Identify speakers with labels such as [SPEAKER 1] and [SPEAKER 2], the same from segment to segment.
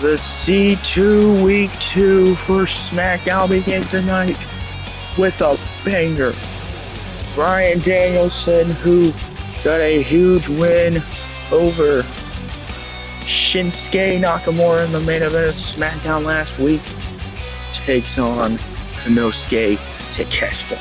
[SPEAKER 1] The C2 Week 2 for Smackdown begins tonight with a banger. Bryan Danielson, who got a huge win over Shinsuke Nakamura in the main event of Smackdown last week, takes on Konosuke Takeshita.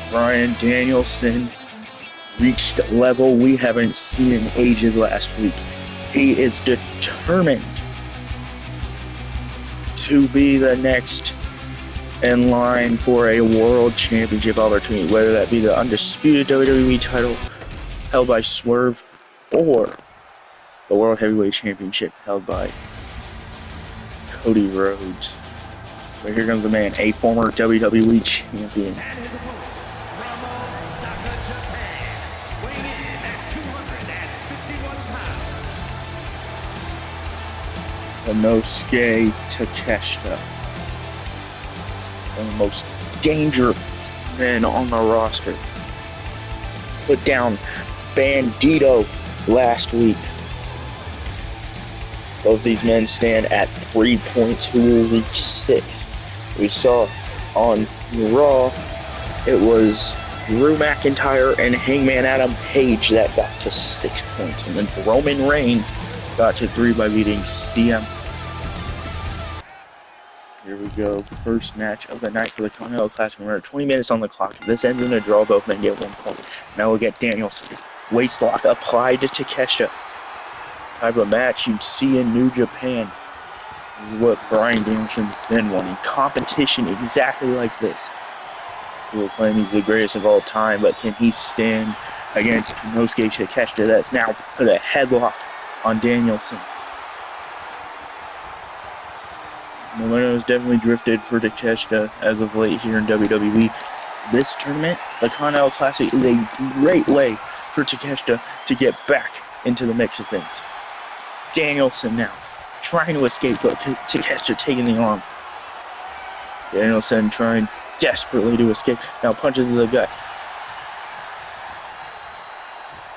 [SPEAKER 1] Bryan Danielson reached a level we haven't seen in ages last week. He is determined to be the next in line for a world championship opportunity, whether that be the undisputed WWE title held by Swerve or the World Heavyweight Championship held by Cody Rhodes. But here comes the man, a former WWE champion. Konosuke Takeshita, one of the most dangerous men on the roster. Put down Bandido last week. Both these men stand at 3 points, who will reach 6. We saw on Raw, it was Drew McIntyre and Hangman Adam Page that got to 6 points, and then Roman Reigns got to 3 by beating CM. Here we go. First match of the night for the Continental Classic. We're at 20 minutes on the clock. If this ends in a draw, both men get 1 point. Now we'll get Danielson. Waistlock applied to Takeshita. Type of match you'd see in New Japan. This is what Bryan Danielson's been wanting. Competition exactly like this. People claim he's the greatest of all time, but can he stand against Konosuke Takeshita that's now put a headlock on Danielson? Momentum has definitely drifted for Takeshita as of late here in WWE. This tournament, the Continental Classic, is a great way for Takeshita to get back into the mix of things. Danielson now trying to escape, but Takeshita taking the arm. Danielson trying desperately to escape. Now punches to the gut.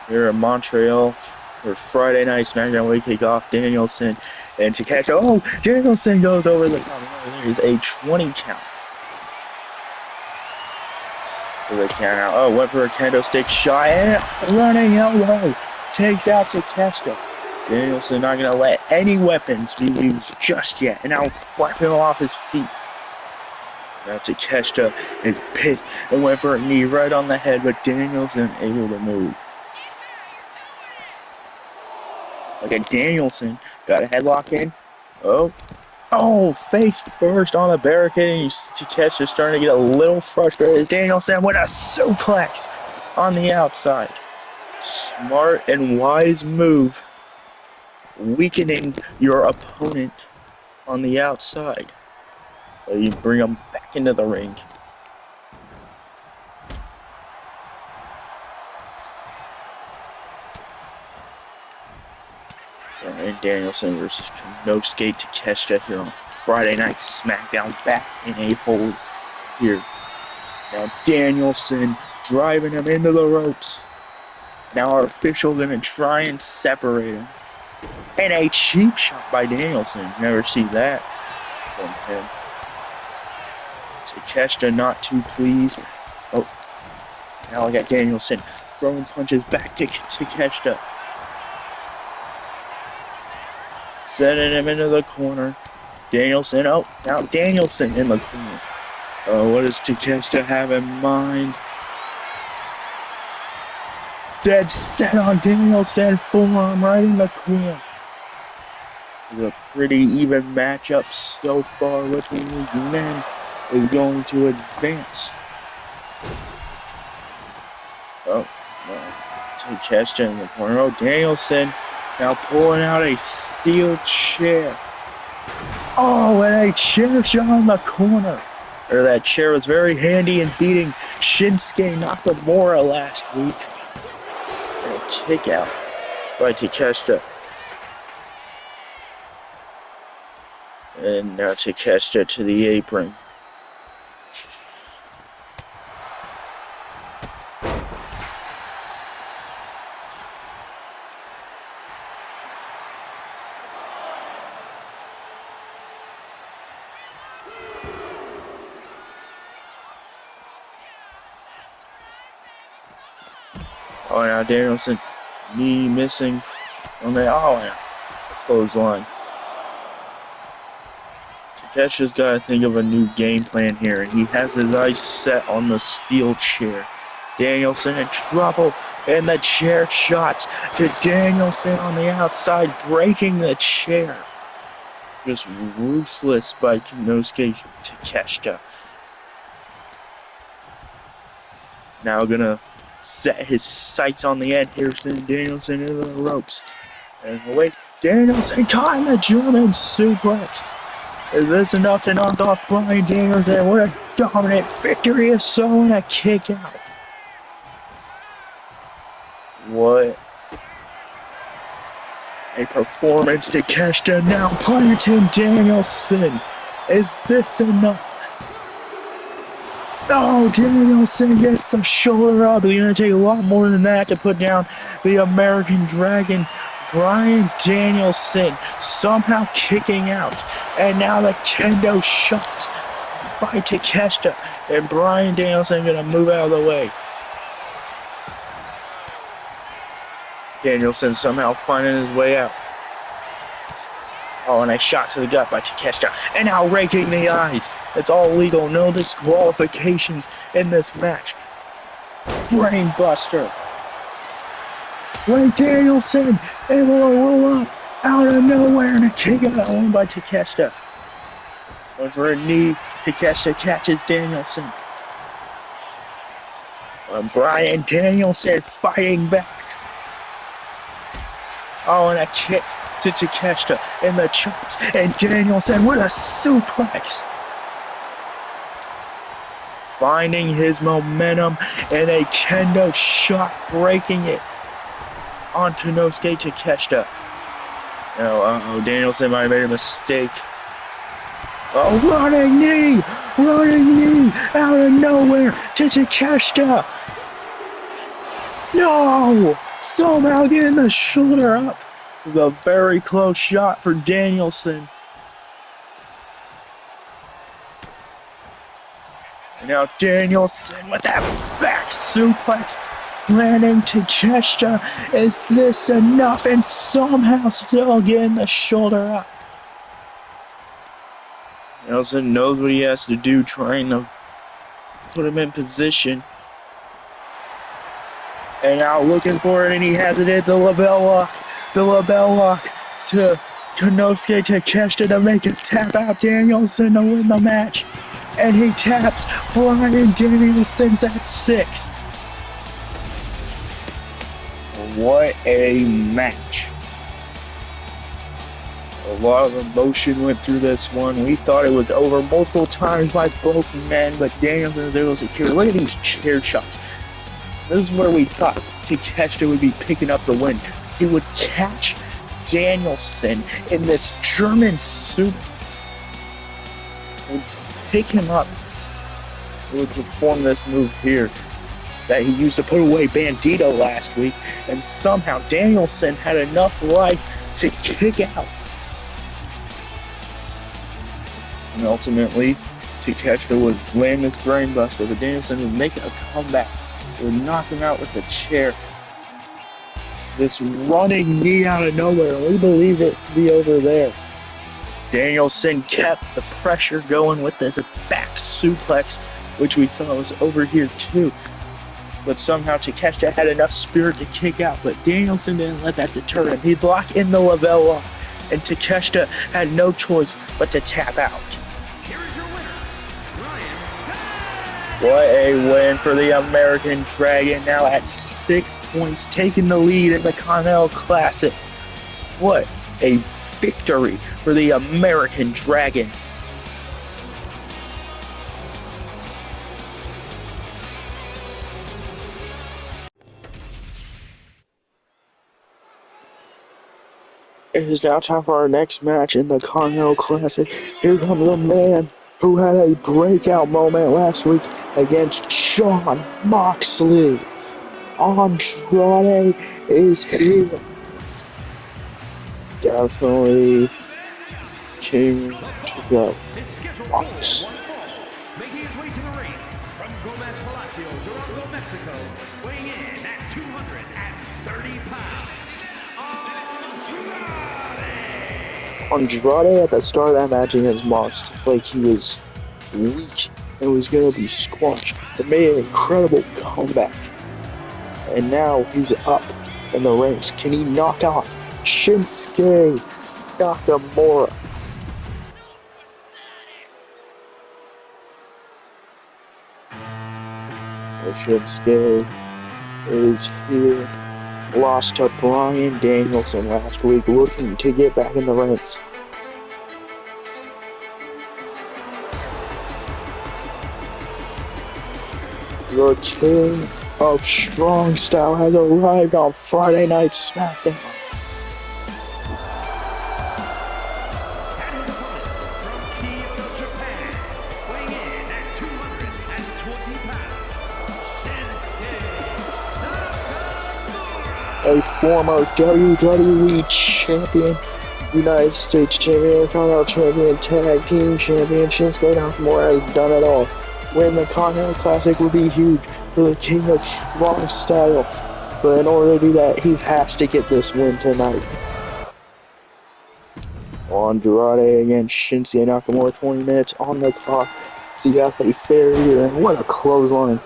[SPEAKER 1] Here in Montreal for Friday night SmackDown week kickoff, Danielson and Takeshita. Oh, Danielson goes over the top. There's a 20 count. For the count out. Oh, went for a kendo stick shot and running elbow. Takes out Takeshita. Danielson not going to let any weapons be used just yet. And now wiping him off his feet. Now Takeshita is pissed and went for a knee right on the head, but Danielson able to move. Look at Danielson. Got a headlock in. Oh, face first on the barricade. And Takeshita starting to get a little frustrated. Danielson with a suplex on the outside. Smart and wise move. Weakening your opponent on the outside. So you bring them back into the ring. Bryan Danielson versus Konosuke Takeshita here on Friday Night SmackDown, back in a hold here. Now Danielson driving him into the ropes. Now our official gonna try and separate him. And a cheap shot by Danielson. Never see that from him. Takeshita not too pleased. Oh, now I got Danielson throwing punches back to Takeshita. Setting him into the corner. Danielson, oh, now Danielson in the corner. What does Takeshita have in mind? Dead set on Danielson, forearm right in the corner. It's a pretty even matchup so far. Which one of these men is going to advance? Oh, no. Takeshita in the corner. Oh, Danielson now pulling out a steel chair. Oh, and a chair shot in the corner. That chair was very handy in beating Shinsuke Nakamura last week. kick out by Takeshita. And now Takeshita to the apron. Oh, now Danielson, knee missing on the clothesline. Takeshita's got to think of a new game plan here, and he has his eyes set on the steel chair. Danielson in trouble, and the chair shots to Danielson on the outside, breaking the chair. Just ruthless by Konosuke Takeshita. Now gonna set his sights on the end here, sending Danielson into the ropes. And wait, Danielson caught in the German suplex. Is this enough to knock off Bryan Danielson? What a dominant victory is so in a kick out. What a performance. Takeshita now planting Danielson. Is this enough? Oh, Danielson gets the shoulder up. It's going to take a lot more than that to put down the American Dragon. Bryan Danielson somehow kicking out. And now the kendo shots by Takeshita. And Bryan Danielson going to move out of the way. Danielson somehow finding his way out. Oh, and a shot to the gut by Takeshita. And now raking the eyes. It's all legal. No disqualifications in this match. Brainbuster. Wait, Danielson able to roll up out of nowhere and a kick out one by Takeshita. Going for a knee. Takeshita catches Danielson. And Bryan Danielson fighting back. Oh, and a kick to Takeshita in the chops, and Danielson with a suplex. Finding his momentum and a kendo shot, breaking it on Konosuke Takeshita. Danielson might have made a mistake. Oh, running knee out of nowhere to Takeshita. No! Somehow getting the shoulder up. It was a very close shot for Danielson. And now Danielson with that back suplex landing Takeshita. Is this enough? And somehow still getting the shoulder up. Danielson knows what he has to do, trying to put him in position. And now looking for it, and he has it at the label lock. The label lock to Konosuke Takeshita to make it tap out Danielson to win the match. And he taps Bryan Danielson's at 6. What a match. A lot of emotion went through this one. We thought it was over multiple times by both men, but Danielson was able to secure. Look at these chair shots. This is where we thought Takeshita would be picking up the win. He would catch Danielson in this German suplex. Would pick him up. He would perform this move here that he used to put away Bandido last week. And somehow Danielson had enough life to kick out. And ultimately, Takeshita would land this brainbuster, but Danielson would make a comeback. Would knock him out with the chair. This running knee out of nowhere. We believe it to be over there. Danielson kept the pressure going with this back suplex, which we saw was over here too. But somehow Takeshita had enough spirit to kick out, but Danielson didn't let that deter him. He'd lock in the label lock, and Takeshita had no choice but to tap out. What a win for the American Dragon, now at 6 points, taking the lead in the Continental Classic. What a victory for the American Dragon. It is now time for our next match in the Continental Classic. Here comes the man who had a breakout moment last week against Jon Moxley. Andrade is here. Definitely King to go. Box.
[SPEAKER 2] Making his way to the ring from Gomez Palacio, Durango, Mexico, weighing in at 230 pounds.
[SPEAKER 1] Andrade at the start of that match against Mox, like he was weak and was going to be squashed, but made an incredible comeback. And now he's up in the ranks. Can he knock off Shinsuke Nakamura? Shinsuke is here. Lost to Bryan Danielson last week, looking to get back in the ranks. The King of Strong Style has arrived on Friday Night Smackdown.
[SPEAKER 2] And his opponent from Kyoto, Japan, weighing in at 220 pounds, Shinsuke Nakamura.
[SPEAKER 1] A former WWE champion, United States champion, Continental champion, tag team champion, Shinsuke Nakamura has done it all. Win the Continental Classic would be huge for the King of Strong Style, but in order to do that, he has to get this win tonight. Andrade against Shinsuke Nakamura, 20 minutes on the clock. So you got a fair here, and what a clothesline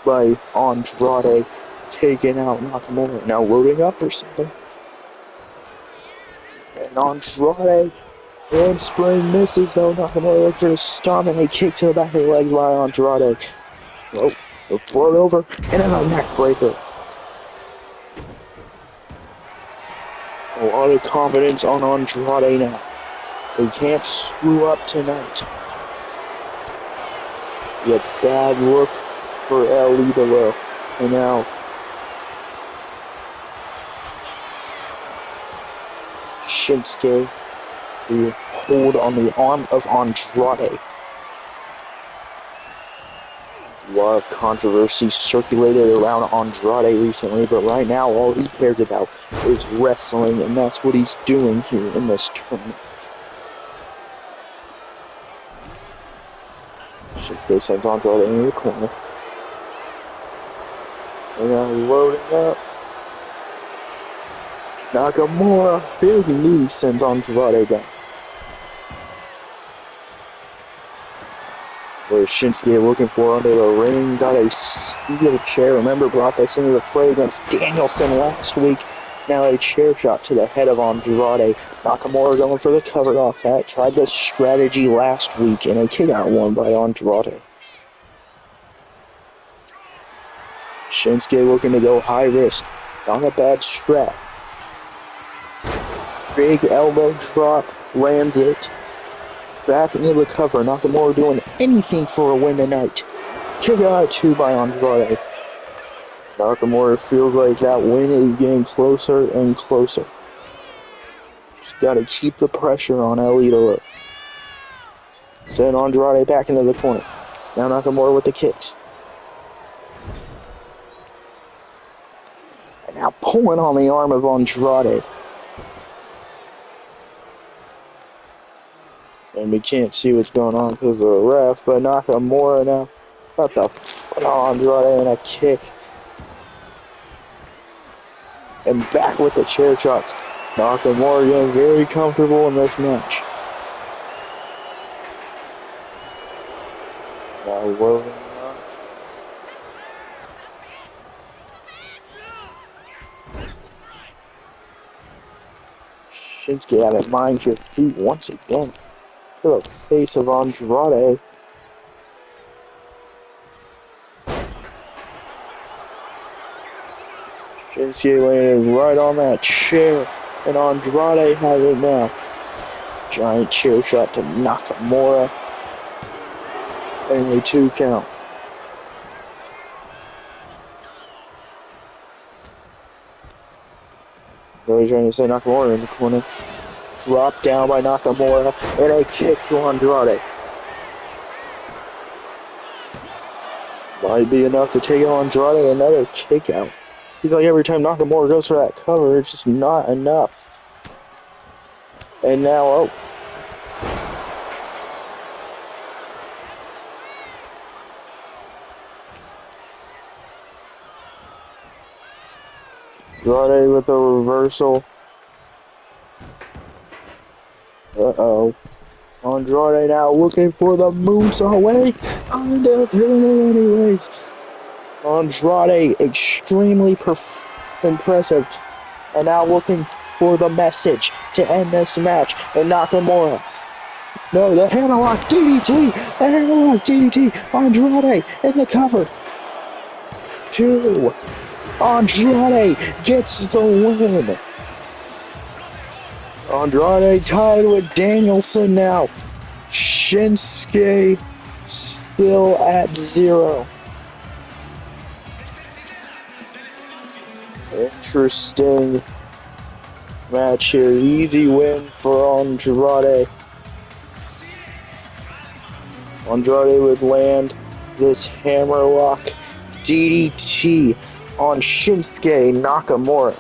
[SPEAKER 1] by Andrade, taking out Nakamura. Now loading up for something. And Andrade, handspring misses though. Nakamura looks for a stomp and a kick to the back of the legs by Andrade. Oh, the float over and a neck breaker. A lot of confidence on Andrade now. He can't screw up tonight. A bad look for El Idolo. And now Shinsuke, the hold on the arm of Andrade. A lot of controversy circulated around Andrade recently, but right now all he cares about is wrestling, and that's what he's doing here in this tournament. Shinsuke sends Andrade into the corner. And now loading up. Nakamura, big knee, sends Andrade down. Where's Shinsuke looking for under the ring? Got a steel chair. Remember, brought this into the fray against Danielson last week. Now a chair shot to the head of Andrade. Nakamura going for the cover off that. Tried this strategy last week, and a kick out one by Andrade. Shinsuke looking to go high risk. Not a bad strat. Big elbow drop, lands it. Back into the cover. Nakamura doing anything for a win tonight. Kick out 2 by Andrade. Nakamura feels like that win is getting closer and closer. Just gotta keep the pressure on El Idolo. Send Andrade back into the corner. Now Nakamura with the kicks. And now pulling on the arm of Andrade. And we can't see what's going on because of the ref, but Nakamura now got the foot on Andrade and a kick. And back with the chair shots. Nakamura getting very comfortable in this match. Now loading up. Shinsuke out of mind here once again. To the face of Andrade. Shinsuke landed right on that chair, and Andrade has it now. Giant chair shot to Nakamura. Only 2 count. Really trying to say Nakamura in the corner. Dropped down by Nakamura and a kick to Andrade. Might be enough to take out Andrade. Another kick out. He's like every time Nakamura goes for that cover, it's just not enough. And now, oh. Andrade with a reversal. Uh-oh. Andrade now looking for the moonsault way. And up hitting it anyways. Andrade extremely impressive. And now looking for the message to end this match. And Nakamura. No, the hammerlock DDT. The hammerlock DDT. Andrade in the cover. 2. Andrade gets the win. Andrade tied with Danielson now. Shinsuke still at 0. Interesting match here. Easy win for Andrade. Andrade would land this hammerlock DDT on Shinsuke Nakamura.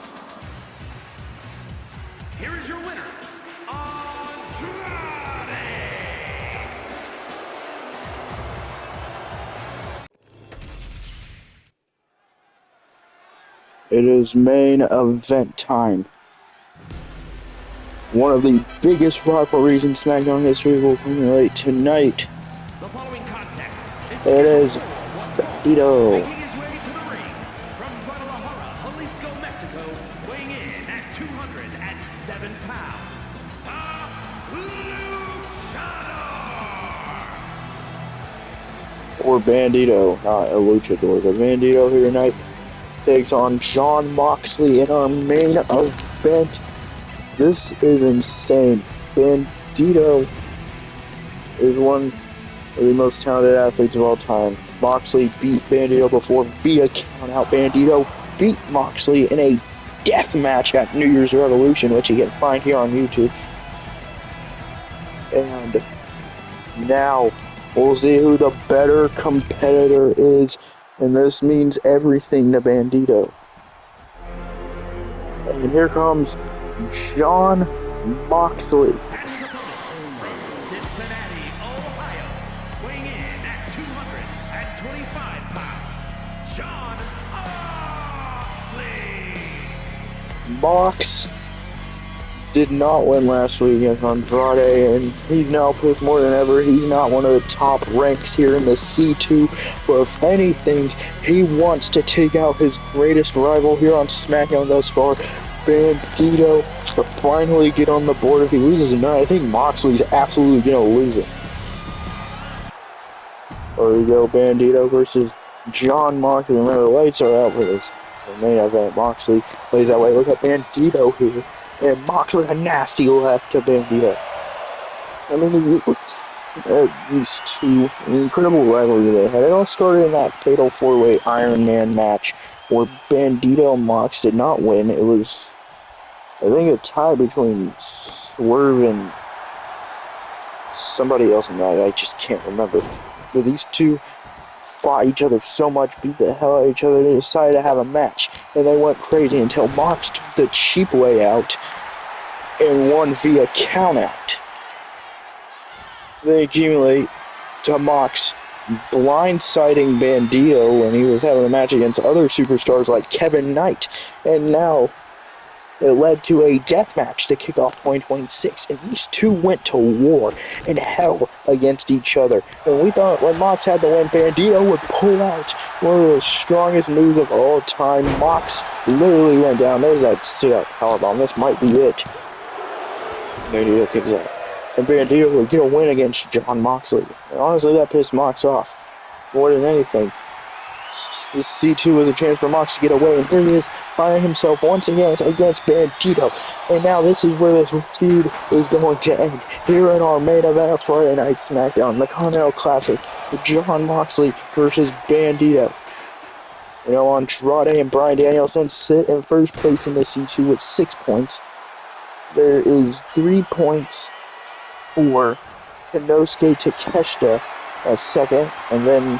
[SPEAKER 2] Here is your winner, Andrade.
[SPEAKER 1] It is main event time. One of the biggest rivalries in SmackDown history will culminate tonight.
[SPEAKER 2] The following contest
[SPEAKER 1] It is Bandido.
[SPEAKER 2] making his way to the ring from Guadalajara, Jalisco, Mexico, weighing in at 207 pounds, the Luchador.
[SPEAKER 1] Or Bandido, not a luchador, but Bandido here tonight takes on Jon Moxley in our main event. This is insane. Bandido is one of the most talented athletes of all time. Moxley beat Bandido before via countout. Bandido beat Moxley in a death match at New Year's Revolution, which you can find here on YouTube. And now we'll see who the better competitor is, and this means everything to Bandido. And here comes Jon Moxley.
[SPEAKER 2] And his opponent from Cincinnati, Ohio, weighing in at 225 pounds, Jon Moxley.
[SPEAKER 1] Mox did not win last week against Andrade, and he's now pissed more than ever. He's not one of the top ranks here in the C2, but if anything, he wants to take out his greatest rival here on SmackDown thus far, Bandido, to finally get on the board. If he loses tonight, I think Moxley's absolutely going to lose it. There we go, Bandido versus Jon Moxley. Remember, the lights are out for this. The main event, Moxley plays that way. Look at Bandido here. And Moxley a nasty left to Bandido. I mean, these two, an incredible rivalry they had. It all started in that fatal 4-way Iron Man match where Bandido and Mox did not win. It was, I think, a tie between Swerve and somebody else in that. I just can't remember. But these two fought each other so much, beat the hell out of each other, they decided to have a match. And they went crazy until Mox took the cheap way out and won via countout. So they accumulate to Mox blindsiding Bandido when he was having a match against other superstars like Kevin Knight. And now it led to a death match to kick off 2026, and these two went to war in hell against each other. And we thought when Mox had the win, Bandido would pull out one of the strongest moves of all time. Mox literally went down. There's that sit-up powerbomb. This might be it. Bandido kicks out. And Bandido would get a win against Jon Moxley. And honestly, that pissed Mox off more than anything. This C2 was a chance for Mox to get away, and here he is, finding himself once again against Bandido. And now this is where this feud is going to end. Here in our main event of Friday Night SmackDown, the Continental Classic, Jon Moxley versus Bandido. You know, Andrade and Bryan Danielson sit in first place in the C2 with 6 points. There is 3 points for Konosuke Takeshita as second, and then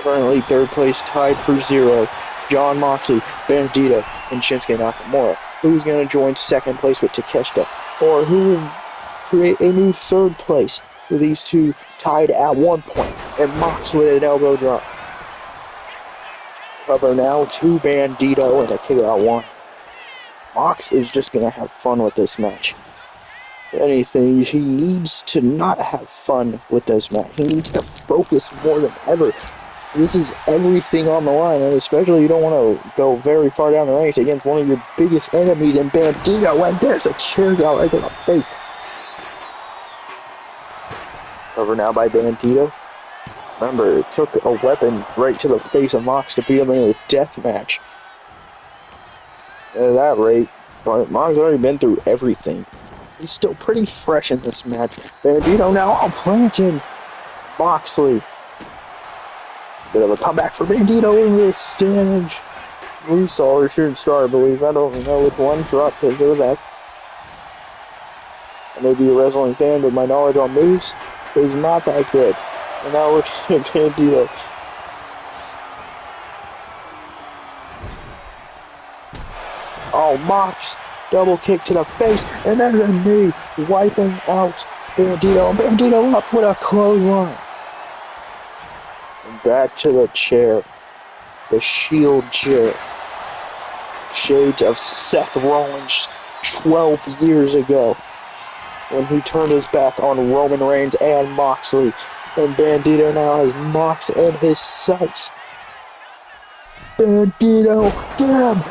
[SPEAKER 1] currently third place tied for 0, Jon Moxley, Bandido, and Shinsuke Nakamura. Who's going to join second place with Takeshita? Or who will create a new third place with these two tied at 1 point, and Mox with an elbow drop? Cover now, 2 Bandido and a kick out 1. Mox is just going to have fun with this match. If anything, he needs to not have fun with this match. He needs to focus more than ever. This is everything on the line, and especially you don't want to go very far down the ranks against one of your biggest enemies in Bandido, and there's a chair shot right to the face. Cover now by Bandido. Remember, it took a weapon right to the face of Mox to beat him in a death match. At that rate, but Mox already been through everything. He's still pretty fresh in this match. Bandido now planting Moxley. Bit of a comeback for Bandido in this stand. Blue star or shooting star, I believe. I don't know which one. Drop kick to the back. I may be a wrestling fan, but my knowledge on moves is not that good. And now we're at Bandido. Oh, Mox. Double kick to the face. And then a knee. Wiping out Bandido. And Bandido up with a clothesline. And back to the chair. The Shield chair. Shades of Seth Rollins 12 years ago, when he turned his back on Roman Reigns and Moxley. And Bandido now has Mox in his sights. Bandido, damn!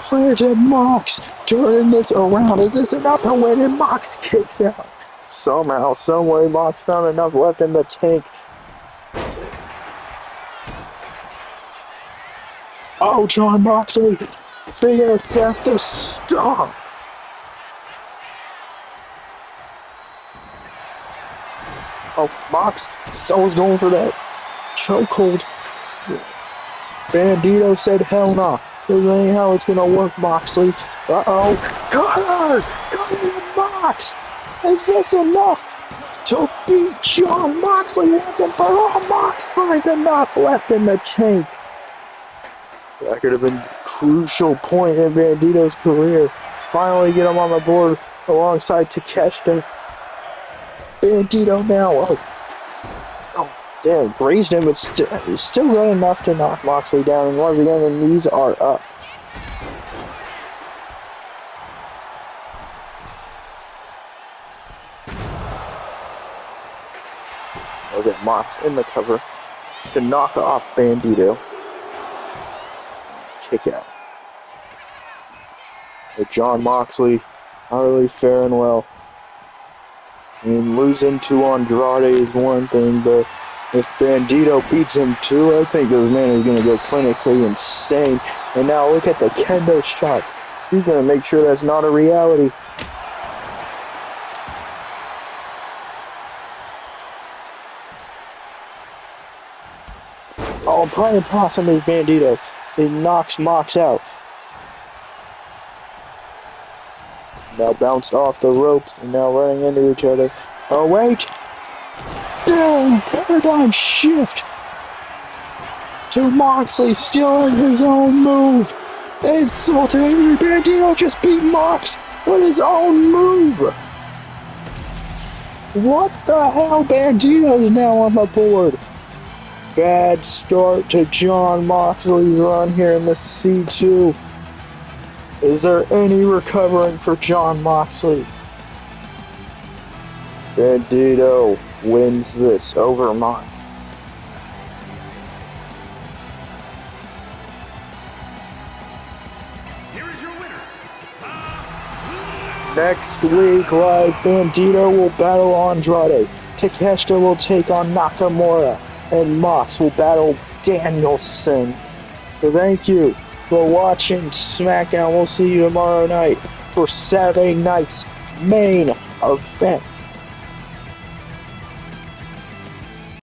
[SPEAKER 1] Planted Mox, turning this around. Is this enough to win? And Mox kicks out. Somehow, someway, Mox found enough left in the tank. Oh, Jon Moxley. Speaking of Seth, the stomp. Oh, Mox, someone's going for that chokehold. Bandido said, hell nah. This ain't how it's gonna work, Moxley. Uh-oh. Cutter! Cutter Mox! Is this enough to beat Jon Moxley once and for all? Mox finds enough left in the tank. That could have been a crucial point in Bandido's career. Finally get him on the board alongside Takeshita. Bandido now. Oh, damn. Grazed him, but still got enough to knock Moxley down. And once again, the knees are up. Look at Mox in the cover to knock off Bandido. Kick out. But Jon Moxley not really faring well. I mean, losing to Andrade is one thing, but if Bandido beats him too, I think this man is going to go clinically insane. And now look at the kendo shot. He's going to make sure that's not a reality. Oh, Brian Possum is Bandido. He knocks Mox out. Now bounced off the ropes and now running into each other. Oh, wait! Damn! Paradigm shift! To Moxley stealing his own move! Insulting! Bandido just beat Mox with his own move! What the hell? Bandido's now on the board! Bad start to Jon Moxley's run here in the C2. Is there any recovering for Jon Moxley? Bandido wins this over Mox.
[SPEAKER 2] Here is your winner.
[SPEAKER 1] Next week, live, Bandido will battle Andrade. Takeshita will take on Nakamura. And Mox will battle Danielson. So thank you for watching Smackdown. We'll see you tomorrow night for Saturday night's main event.